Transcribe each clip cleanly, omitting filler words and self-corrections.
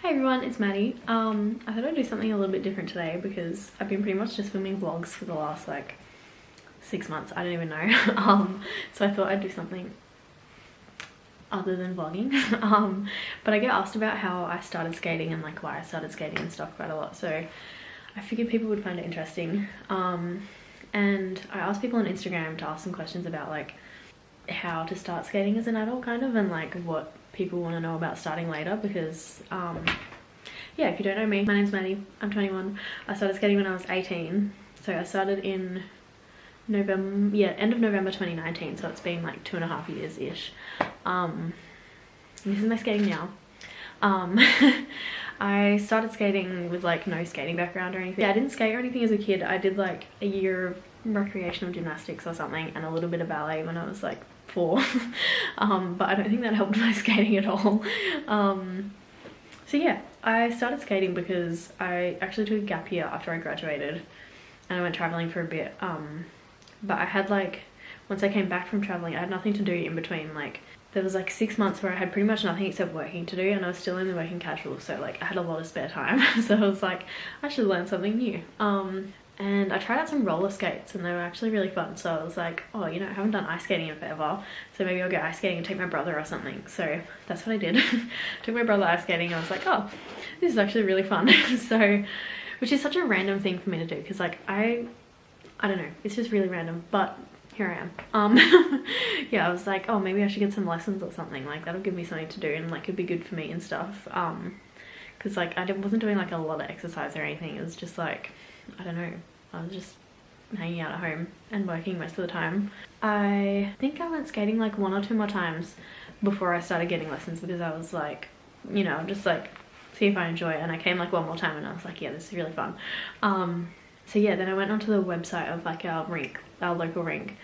Hey everyone, it's Maddie. I thought I'd do something a little bit different today because I've been pretty much just filming vlogs for the last like 6 months. I don't even know. So I thought I'd do something other than vlogging. But I get asked about how I started skating and like why I started skating and stuff quite a lot. So I figured people would find it interesting. And I asked people on Instagram to ask some questions about like how to start skating as an adult kind of, and like what people want to know about starting later because yeah, if you don't know me, my name's Maddie, I'm 21. I started skating when I was 18, so I started in November, yeah, end of November 2019, so it's been like 2.5 years ish. This is my skating now. I started skating with like no skating background or anything. Yeah, I didn't skate or anything as a kid. I did like a year of recreational gymnastics or something and a little bit of ballet when I was like 4. But I don't think that helped my skating at all. So yeah, I started skating because I actually took a gap year after I graduated and I went traveling for a bit. But I had like, once I came back from traveling, I had nothing to do in between. Like there was like 6 months where I had pretty much nothing except working to do, and I was still in the working casual, so like I had a lot of spare time. So I was like, I should learn something new. And I tried out some roller skates and they were actually really fun. So I was like, oh, you know, I haven't done ice skating in forever, so maybe I'll go ice skating and take my brother or something. So that's what I did. Took my brother ice skating and I was like, oh, this is actually really fun. So, which is such a random thing for me to do because like I don't know, it's just really random, but here I am. Yeah, I was like, oh, maybe I should get some lessons or something, like that'll give me something to do and like it'd be good for me and stuff. Because like I wasn't doing like a lot of exercise or anything. It was just like, I don't know, I was just hanging out at home and working most of the time. I think I went skating like 1 or 2 more times before I started getting lessons because I was like, you know, just like see if I enjoy it, and I came like 1 more time and I was like, yeah, this is really fun. So yeah, then I went onto the website of like our rink, our local rink.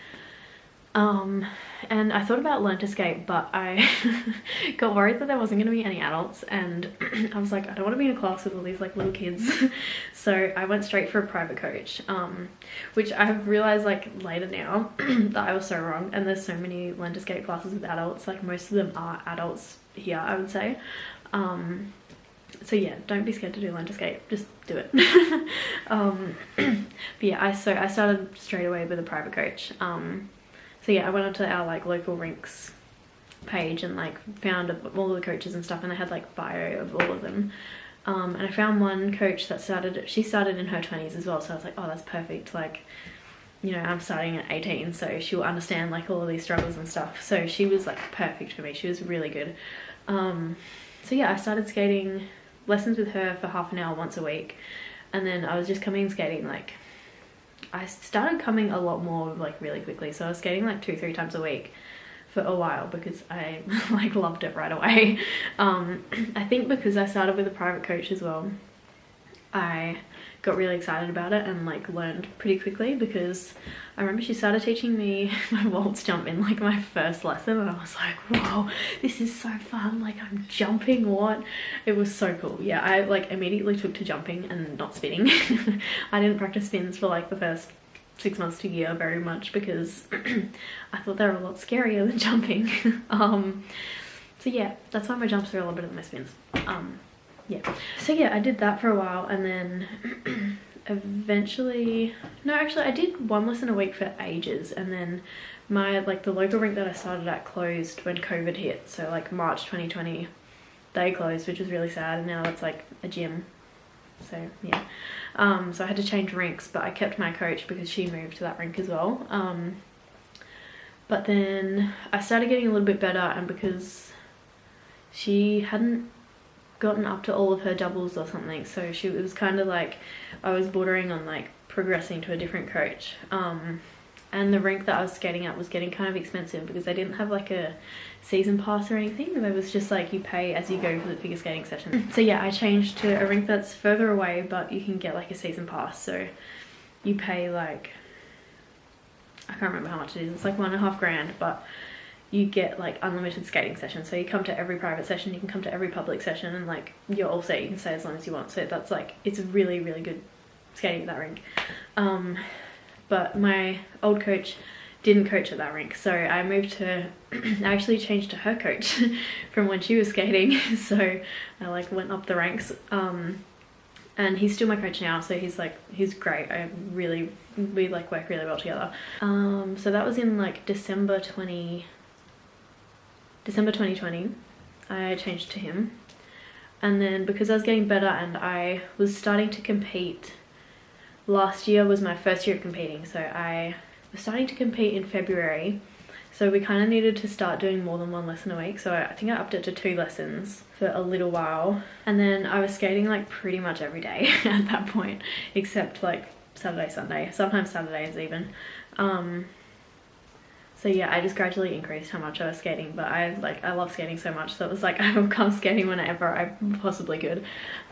And I thought about learn to skate, but I got worried that there wasn't going to be any adults, and I was like, I don't want to be in a class with all these like little kids. So I went straight for a private coach, which I've realized like later now that I was so wrong, and there's so many learn to skate classes with adults, like most of them are adults here, I would say. So yeah, don't be scared to do learn to skate, just do it. But yeah, I started straight away with a private coach. So yeah, I went onto our like local rinks page and like found all the coaches and stuff, and they had like bio of all of them. And I found one coach that she started in her 20s as well, so I was like, oh, that's perfect. Like, you know, I'm starting at 18, so she'll understand like all of these struggles and stuff. So she was like perfect for me. She was really good. So yeah, I started skating lessons with her for half an hour once a week, and then I was just coming and skating like, I started coming a lot more like really quickly, so I was skating like 2-3 times a week for a while because I like loved it right away. I think because I started with a private coach as well, I got really excited about it and like learned pretty quickly, because I remember she started teaching me my waltz jump in like my first lesson, and I was like, whoa, this is so fun, like I'm jumping, what? It was so cool. Yeah, I like immediately took to jumping and not spinning. I didn't practice spins for like the first 6 months to a year very much because I thought they were a lot scarier than jumping. So yeah, that's why my jumps are a lot better than my spins. Yeah, so yeah, I did that for a while, and then eventually, no, actually I did 1 lesson a week for ages, and then my like the local rink that I started at closed when COVID hit, so like March 2020 they closed, which was really sad, and now it's like a gym. So yeah, so I had to change rinks, but I kept my coach because she moved to that rink as well. But then I started getting a little bit better, and because she hadn't gotten up to all of her doubles or something, so it was kind of like I was bordering on like progressing to a different coach. And the rink that I was skating at was getting kind of expensive because they didn't have like a season pass or anything. It was just like you pay as you go for the figure skating session. So yeah, I changed to a rink that's further away, but you can get like a season pass, so you pay like, I can't remember how much it is, it's like 1.5 grand, but you get like unlimited skating sessions. So you come to every private session, you can come to every public session, and like you're all set, you can stay as long as you want. So that's like, it's really, really good skating at that rink. But my old coach didn't coach at that rink, so I moved to I actually changed to her coach from when she was skating. So I like went up the ranks, and he's still my coach now, so he's great. We like work really well together. So that was in like December 2020 I changed to him. And then because I was getting better and I was starting to compete, last year was my first year of competing, so I was starting to compete in February, so we kind of needed to start doing more than 1 lesson a week. So I think I upped it to 2 lessons for a little while, and then I was skating like pretty much every day at that point, except like Saturday, Sunday, sometimes Saturdays even. So yeah, I just gradually increased how much I was skating, but I love skating so much, so it was like I would come skating whenever I possibly could.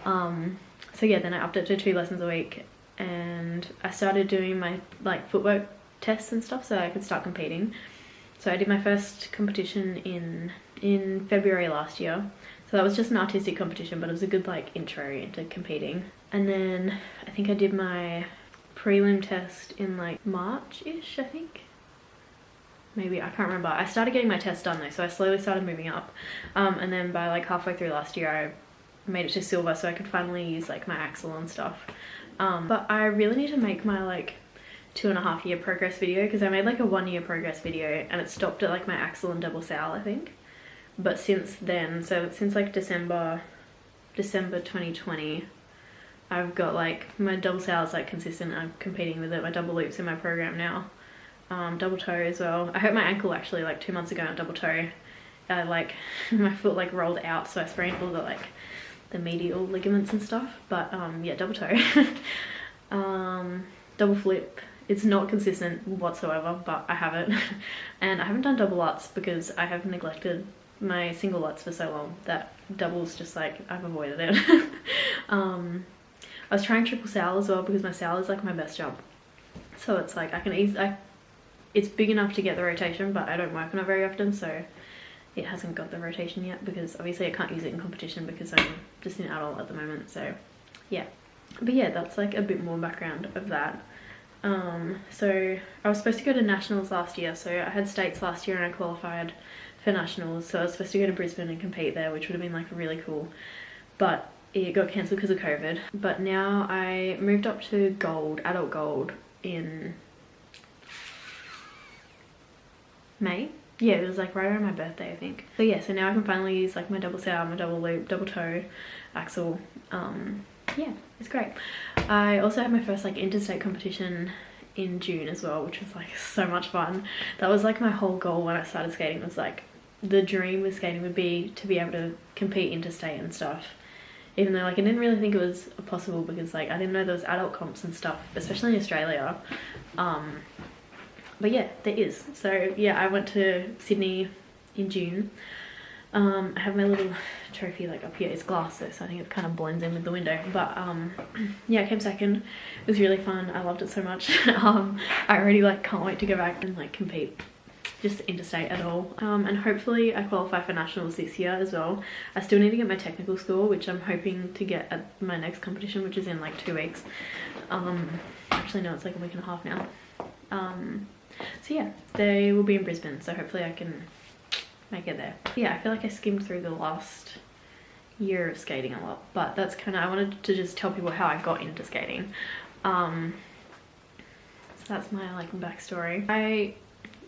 So yeah, then I upped it to 2 lessons a week, and I started doing my like footwork tests and stuff so I could start competing. So I did my first competition in February last year. So that was just an artistic competition, but it was a good like intro into competing. And then I think I did my prelim test in like March-ish, I think. Maybe, I can't remember. I started getting my tests done though, so I slowly started moving up. And then by like halfway through last year, I made it to silver, so I could finally use like my axle and stuff. But I really need to make my like 2.5 year progress video, because I made like a 1 year progress video and it stopped at like my axle and double sail, I think. But since then, so since like December 2020, I've got like my double sail is like consistent. I'm competing with it. My double loops in my program now. Double toe as well. I hurt my ankle actually like 2 months ago on double toe. Like my foot like rolled out, so I sprained all the like the medial ligaments and stuff. But yeah, double toe. Double flip. It's not consistent whatsoever, but I have it. And I haven't done double lutz because I have neglected my single lutz for so long that doubles just like I've avoided it. I was trying triple sail as well because my sail is like my best jump. So it's like it's big enough to get the rotation, but I don't work on it very often, so it hasn't got the rotation yet, because obviously I can't use it in competition because I'm just an adult at the moment. So yeah, but yeah, that's like a bit more background of that. So I was supposed to go to nationals last year, so I had states last year and I qualified for nationals, so I was supposed to go to Brisbane and compete there, which would have been like really cool, but it got cancelled because of COVID. But now I moved up to gold, adult gold, in May. Yeah, it was like right around my birthday, I think. So yeah, so now I can finally use like my double sail, my double loop, double toe, axle. Yeah, it's great. I also had my first like interstate competition in June as well, which was like so much fun. That was like my whole goal when I started skating, was like the dream with skating would be to be able to compete interstate and stuff. Even though like I didn't really think it was possible, because like I didn't know there was adult comps and stuff, especially in Australia. But yeah, there is. So yeah, I went to Sydney in June. I have my little trophy like up here. It's glass though, so I think it kind of blends in with the window. But yeah, I came second. It was really fun. I loved it so much. I already like can't wait to go back and like compete just interstate at all. And hopefully I qualify for nationals this year as well. I still need to get my technical score, which I'm hoping to get at my next competition, which is in like 2 weeks. Actually no, it's like a week and a half now. So yeah, they will be in Brisbane, so hopefully I can make it there. Yeah, I feel like I skimmed through the last year of skating a lot, but that's kind of, I wanted to just tell people how I got into skating. So that's my like backstory. I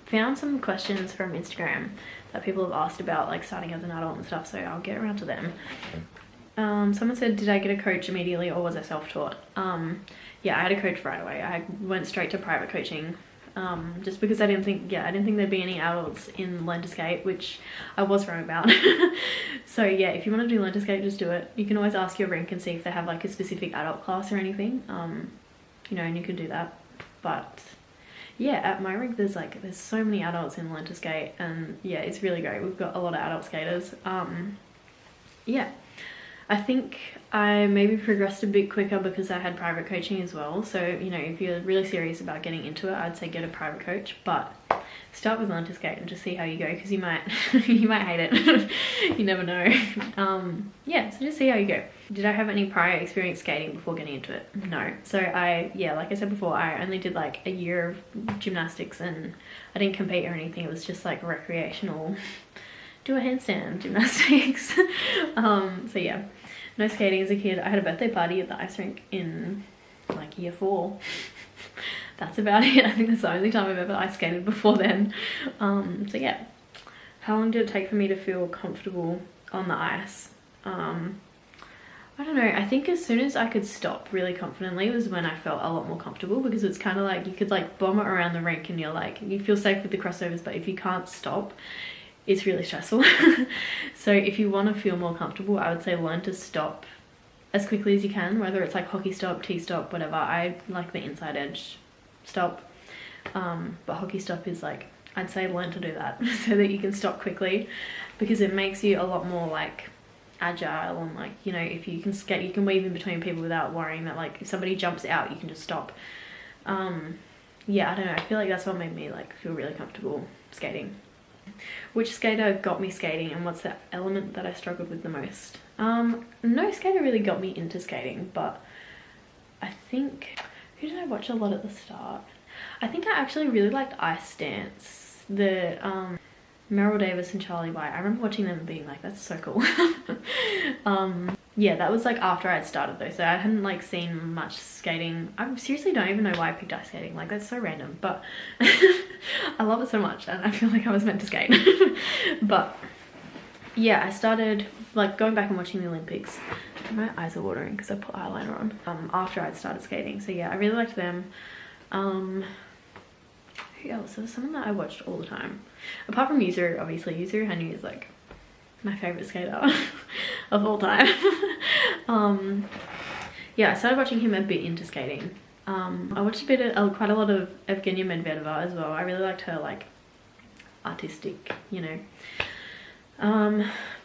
found some questions from Instagram that people have asked about like starting as an adult and stuff, so I'll get around to them. Someone said, did I get a coach immediately or was I self-taught? Yeah, I had a coach right away. I went straight to private coaching. Just because I didn't think there'd be any adults in Learn to Skate, which I was wrong about. So yeah, if you want to do Learn to Skate, just do it. You can always ask your rink and see if they have like a specific adult class or anything, you know, and you can do that. But yeah, at my rink there's so many adults in Learn to Skate, and yeah, it's really great. We've got a lot of adult skaters. Yeah, I think I maybe progressed a bit quicker because I had private coaching as well. So, you know, if you're really serious about getting into it, I'd say get a private coach. But start with learn to skate and just see how you go, because you might you might hate it. You never know. Yeah, so just see how you go. Did I have any prior experience skating before getting into it? No. So yeah, like I said before, I only did like a year of gymnastics, and I didn't compete or anything. It was just like recreational, do a handstand gymnastics. So yeah, no skating as a kid. I had a birthday party at the ice rink in like year 4. That's about it. I think that's the only time I've ever ice skated before then. So yeah, how long did it take for me to feel comfortable on the ice? I don't know, I think as soon as I could stop really confidently was when I felt a lot more comfortable, because it's kind of like you could like bomb it around the rink and you're like, you feel safe with the crossovers, but if you can't stop, it's really stressful. So if you want to feel more comfortable, I would say learn to stop as quickly as you can, whether it's like hockey stop, T-stop, whatever. I like the inside edge stop, but hockey stop is like, I'd say learn to do that so that you can stop quickly, because it makes you a lot more like agile, and like, you know, if you can skate, you can weave in between people without worrying that like if somebody jumps out you can just stop. Yeah, I don't know, I feel like that's what made me like feel really comfortable skating. Which skater got me skating, and what's the element that I struggled with the most? No skater really got me into skating, but I think, who did I watch a lot at the start? I think I actually really liked ice dance. The Meryl Davis and Charlie White. I remember watching them and being like, that's so cool. Yeah, that was like after I'd started though, so I hadn't like seen much skating. I seriously don't even know why I picked ice skating, like that's so random, but I love it so much and I feel like I was meant to skate. But yeah, I started like going back and watching the Olympics. My eyes are watering because I put eyeliner on after I'd started skating, so yeah, I really liked them. Who else? There was someone that I watched all the time. Apart from Yuzuru, obviously. Yuzuru Hanyu is like my favourite skater of all time. Yeah, I started watching him a bit into skating. I watched a bit of, quite a lot of Evgenia Medvedeva as well. I really liked her like artistic, you know.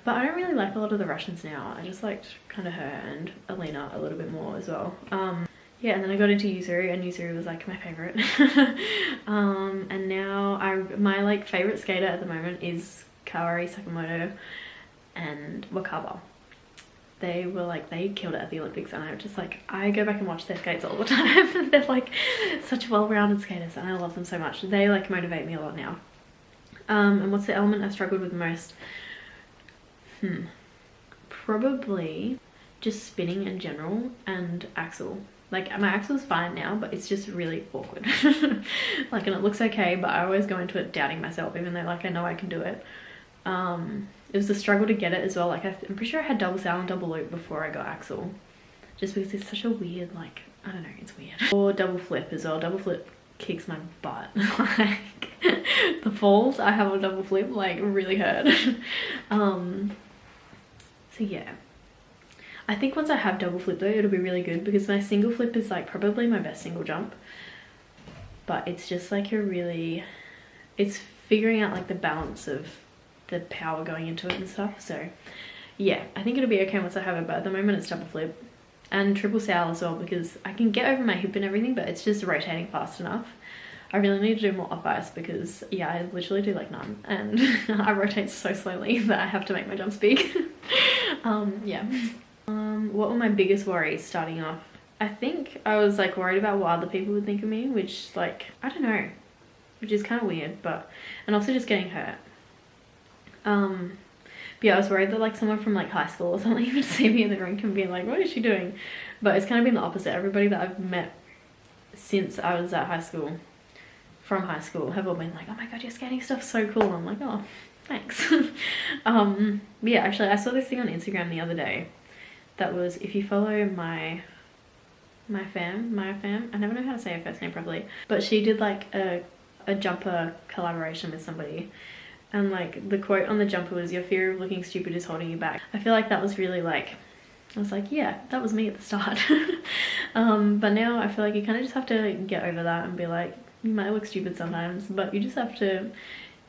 But I don't really like a lot of the Russians now. I just liked kind of her and Alina a little bit more as well. Yeah, and then I got into Yuzuru, and Yuzuru was like my favorite. And now my like favorite skater at the moment is Kaori Sakamoto and Wakaba. They were like, they killed it at the Olympics, and I'm just like, I go back and watch their skates all the time. They're like such well-rounded skaters and I love them so much. They like motivate me a lot now. And what's the element I struggled with the most? Probably just spinning in general and axle. Like my axle's fine now, but it's just really awkward. Like, and it looks okay, but I always go into it doubting myself, even though like I know I can do it. It was a struggle to get it as well. Like I'm pretty sure I had double sail and double loop before I got axle, just because it's such a weird, like, I don't know, it's weird. Or double flip as well. Double flip kicks my butt. Like the falls I have on double flip like really hurt. So yeah, I think once I have double flip though, it'll be really good, because my single flip is like probably my best single jump, but it's just like it's figuring out like the balance of the power going into it and stuff. So yeah, I think it'll be okay once I have it, but at the moment it's double flip and triple sail as well, because I can get over my hip and everything, but it's just rotating fast enough. I really need to do more off ice, because yeah, I literally do like none, and I rotate so slowly that I have to make my jumps big. Yeah. What were my biggest worries starting off? I think I was like worried about what other people would think of me, which like, I don't know, which is kind of weird, but, and also just getting hurt. But yeah, I was worried that like someone from like high school or something would see me in the rink and be like, what is she doing? But it's kind of been the opposite. Everybody that I've met since I was at high school, from high school, have all been like, oh my god, your skating stuff's so cool. I'm like, oh, thanks. But yeah, actually I saw this thing on Instagram the other day that was, if you follow my fam, I never know how to say her first name properly, but she did like a jumper collaboration with somebody, and like the quote on the jumper was, your fear of looking stupid is holding you back. I feel like that was really like, I was like, yeah, that was me at the start. But now I feel like you kind of just have to get over that and be like, you might look stupid sometimes, but you just have to,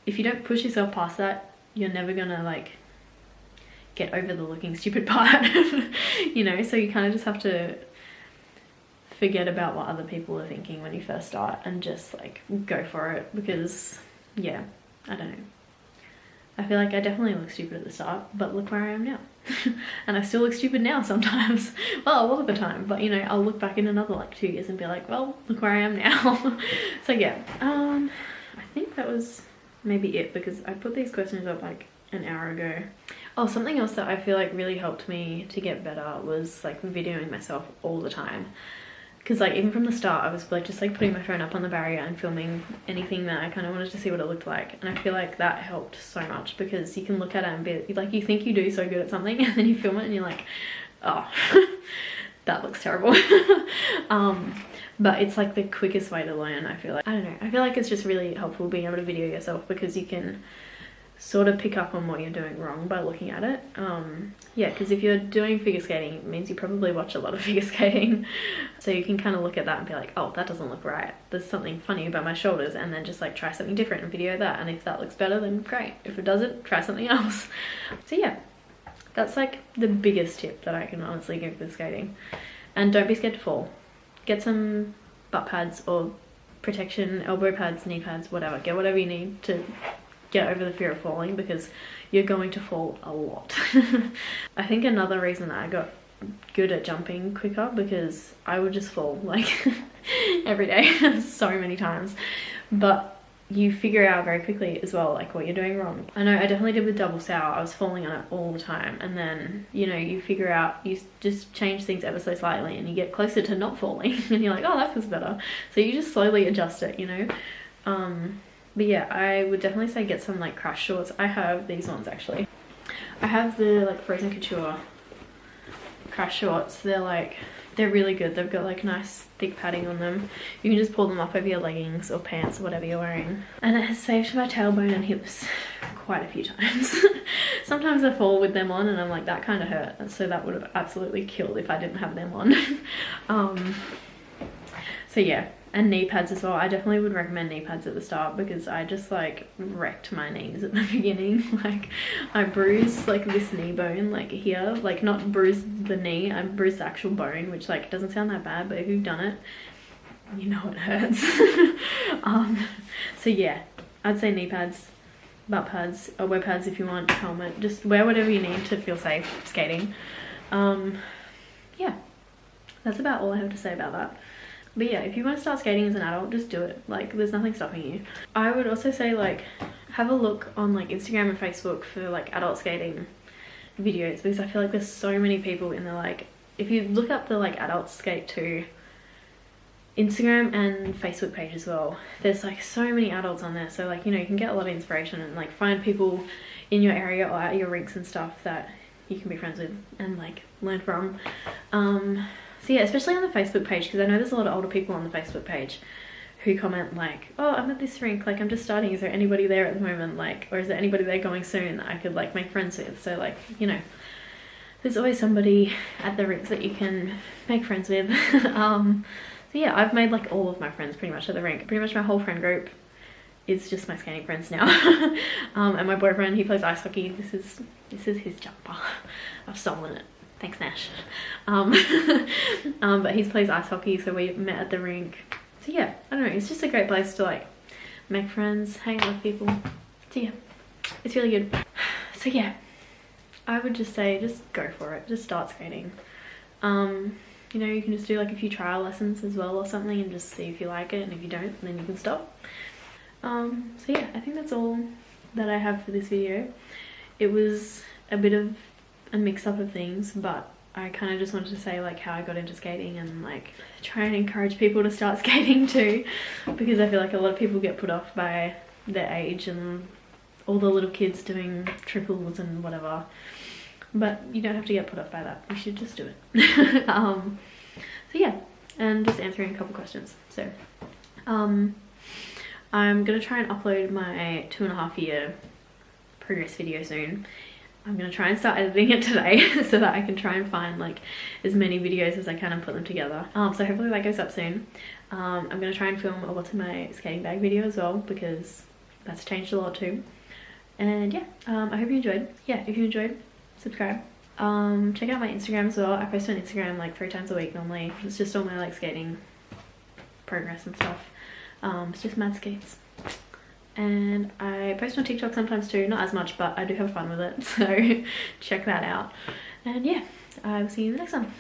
if you don't push yourself past that, you're never gonna like get over the looking stupid part. You know, so you kind of just have to forget about what other people are thinking when you first start and just like go for it, because yeah, I don't know. I feel like I definitely look stupid at the start, but look where I am now. And I still look stupid now sometimes. Well, a lot of the time, but you know, I'll look back in another like 2 years and be like, well, look where I am now. So yeah, I think that was maybe it, because I put these questions up like an hour ago. Oh, something else that I feel like really helped me to get better was like videoing myself all the time. Because like even from the start I was like just like putting my phone up on the barrier and filming anything that I kind of wanted to see what it looked like, and I feel like that helped so much, because you can look at it and be like, you think you do so good at something and then you film it and you're like, oh that looks terrible. But it's like the quickest way to learn, I feel like. I don't know, I feel like it's just really helpful being able to video yourself, because you can sort of pick up on what you're doing wrong by looking at it. Yeah, because if you're doing figure skating, it means you probably watch a lot of figure skating, so you can kind of look at that and be like, oh, that doesn't look right, there's something funny about my shoulders, and then just like try something different and video that, and if that looks better, then great. If it doesn't, try something else. So yeah, that's like the biggest tip that I can honestly give with skating. And don't be scared to fall. Get some butt pads or protection, elbow pads, knee pads, whatever. Get whatever you need to get over the fear of falling, because you're going to fall a lot. I think another reason that I got good at jumping quicker, because I would just fall like every day so many times, but you figure out very quickly as well like what you're doing wrong. I know I definitely did with double sow. I was falling on it all the time, and then you know, you figure out, you just change things ever so slightly and you get closer to not falling and you're like, oh, that feels better. So you just slowly adjust it, you know. But yeah, I would definitely say get some like crash shorts. I have these ones actually. I have the like Frozen Couture crash shorts. They're really good. They've got like nice thick padding on them. You can just pull them up over your leggings or pants or whatever you're wearing. And it has saved my tailbone and hips quite a few times. Sometimes I fall with them on and I'm like, that kind of hurt. So that would have absolutely killed if I didn't have them on. So yeah. And knee pads as well. I definitely would recommend knee pads at the start, because I just like wrecked my knees at the beginning. Like I bruised like this knee bone like here, like not bruised the knee, I bruised the actual bone, which like doesn't sound that bad, but if you've done it, you know it hurts. So yeah, I'd say knee pads, butt pads, elbow pads if you want, helmet, just wear whatever you need to feel safe skating. Yeah, that's about all I have to say about that. But yeah, if you want to start skating as an adult, just do it. Like, there's nothing stopping you. I would also say, like, have a look on, like, Instagram and Facebook for, like, adult skating videos, because I feel like there's so many people in the, like, if you look up the, like, adult skate to Instagram and Facebook page as well, there's, like, so many adults on there. So, like, you know, you can get a lot of inspiration and, like, find people in your area or at your rinks and stuff that you can be friends with and, like, learn from. So yeah, especially on the Facebook page, because I know there's a lot of older people on the Facebook page who comment like, oh, I'm at this rink, like I'm just starting, is there anybody there at the moment, like, or is there anybody there going soon that I could like make friends with? So like, you know, there's always somebody at the rinks that you can make friends with. So yeah, I've made like all of my friends pretty much at the rink. Pretty much my whole friend group is just my skating friends now. And my boyfriend, he plays ice hockey. This is his jumper. I've stolen it. Thanks, Nash. But he plays ice hockey, so we met at the rink. So yeah, I don't know, it's just a great place to like make friends, hang out with people. So yeah, it's really good. So yeah, I would just say, just go for it. Just start skating. You know, you can just do like a few trial lessons as well or something and just see if you like it, and if you don't, then you can stop. So yeah, I think that's all that I have for this video. It was a bit of a mix-up of things, but I kind of just wanted to say like how I got into skating and like try and encourage people to start skating too, because I feel like a lot of people get put off by their age and all the little kids doing triples and whatever, but you don't have to get put off by that. You should just do it. So yeah, and just answering a couple questions. So I'm gonna try and upload my 2.5 year progress video soon. I'm gonna try and start editing it today so that I can try and find like as many videos as I can and put them together. So hopefully that goes up soon. I'm gonna try and film a what's in my skating bag video as well, because that's changed a lot too. And yeah, I hope you enjoyed. Yeah, if you enjoyed, subscribe. Check out my Instagram as well. I post on Instagram like 3 times a week normally. It's just all my like skating progress and stuff. It's just mad skates. and I post on TikTok sometimes too, not as much, but I do have fun with it, so check that out. And yeah, I will see you in the next one.